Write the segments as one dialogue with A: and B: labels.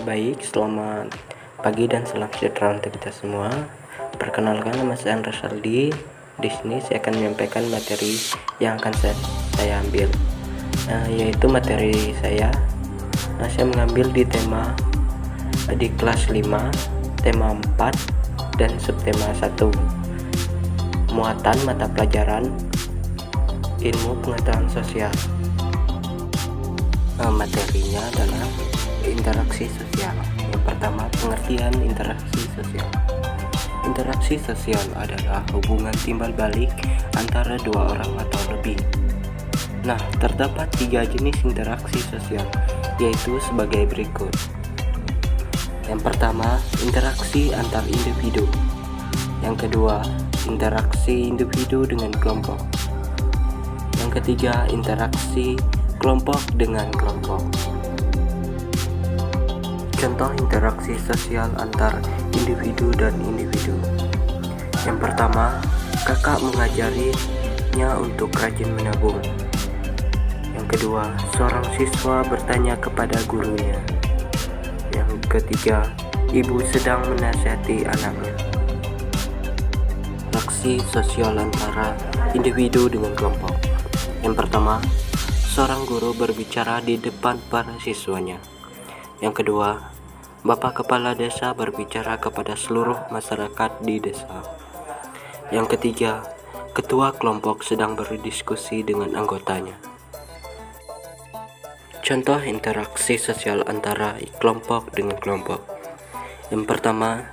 A: Baik, selamat pagi dan salam sejahtera untuk kita semua. Perkenalkan, nama saya Andra Saldi. Di sini saya akan menyampaikan materi yang akan saya ambil, yaitu materi saya. Saya mengambil di tema di kelas 5, tema 4 dan subtema 1. Muatan mata pelajaran ilmu pengetahuan sosial. Materinya adalah interaksi sosial. Yang pertama, pengertian interaksi sosial. Interaksi sosial adalah hubungan timbal balik antara dua orang atau lebih. Nah, terdapat 3 jenis interaksi sosial, yaitu sebagai berikut. Yang pertama, interaksi antar individu. Yang kedua, interaksi individu dengan kelompok. Yang ketiga, interaksi kelompok dengan kelompok. Contoh interaksi sosial antar individu dan individu. Yang pertama, kakak mengajarinya untuk rajin menabung. Yang kedua, seorang siswa bertanya kepada gurunya. Yang ketiga, ibu sedang menasihati anaknya. Interaksi sosial antara individu dengan kelompok. Yang pertama, seorang guru berbicara di depan para siswanya. Yang kedua, Bapak Kepala Desa berbicara kepada seluruh masyarakat di desa. Yang ketiga, ketua kelompok sedang berdiskusi dengan anggotanya. Contoh interaksi sosial antara kelompok dengan kelompok. Yang pertama,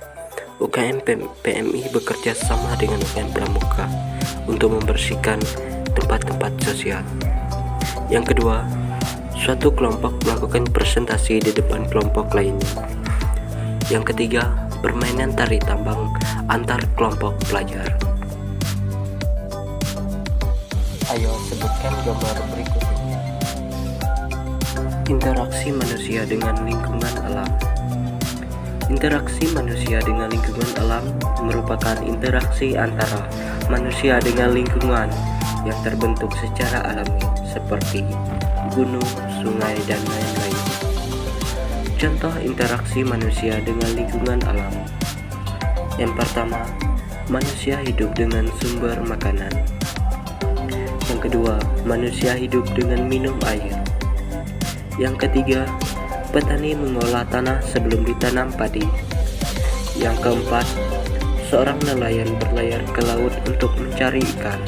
A: UKM PMI bekerja sama dengan UKM Pramuka untuk membersihkan tempat-tempat sosial. Yang kedua, suatu kelompok melakukan presentasi di depan kelompok lainnya. Yang ketiga, permainan tari tambang antar kelompok pelajar. Ayo sebutkan gambar berikut ini. Interaksi manusia dengan lingkungan alam. Interaksi manusia dengan lingkungan alam merupakan interaksi antara manusia dengan lingkungan yang terbentuk secara alami seperti gunung, sungai, dan lain-lain. Contoh interaksi manusia dengan lingkungan alam. Yang pertama, manusia hidup dengan sumber makanan. Yang kedua, manusia hidup dengan minum air. Yang ketiga, petani mengolah tanah sebelum ditanam padi. Yang keempat, seorang nelayan berlayar ke laut untuk mencari ikan.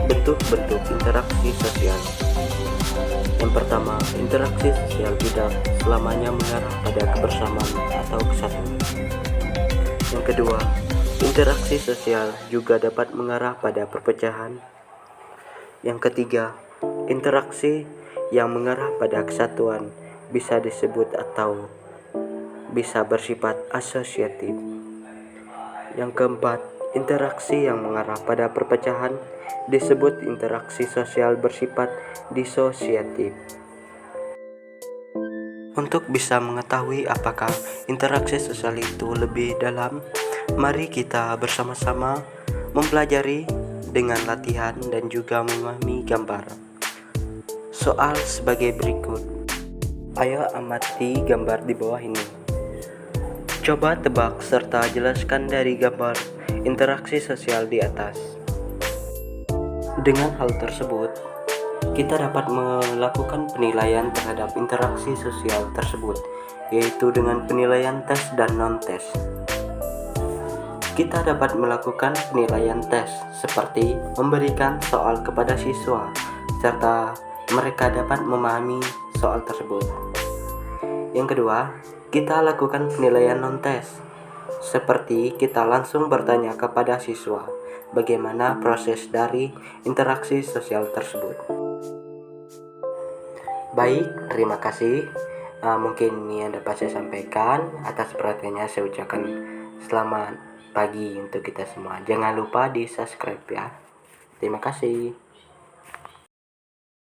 A: Bentuk-bentuk interaksi sosial. Yang pertama, interaksi sosial tidak selamanya mengarah pada kebersamaan atau kesatuan. Yang kedua, interaksi sosial juga dapat mengarah pada perpecahan. Yang ketiga, interaksi yang mengarah pada kesatuan bisa disebut atau bisa bersifat asosiatif. Yang keempat, interaksi yang mengarah pada perpecahan disebut interaksi sosial bersifat disosiatif. Untuk bisa mengetahui apakah interaksi sosial itu lebih dalam, mari kita bersama-sama mempelajari dengan latihan dan juga memahami gambar. Soal sebagai berikut. Ayo amati gambar di bawah ini. Coba tebak serta jelaskan dari gambar interaksi sosial di atas. Dengan hal tersebut, kita dapat melakukan penilaian terhadap interaksi sosial tersebut, yaitu dengan penilaian tes dan non-tes. Kita dapat melakukan penilaian tes seperti memberikan soal kepada siswa, serta mereka dapat memahami soal tersebut. Yang kedua, kita lakukan penilaian non-tes, seperti kita langsung bertanya kepada siswa bagaimana proses dari interaksi sosial tersebut. Baik, terima kasih. Mungkin ini yang dapat saya sampaikan. Atas perhatiannya saya ucapkan selamat pagi untuk kita semua. Jangan lupa di subscribe ya. Terima kasih.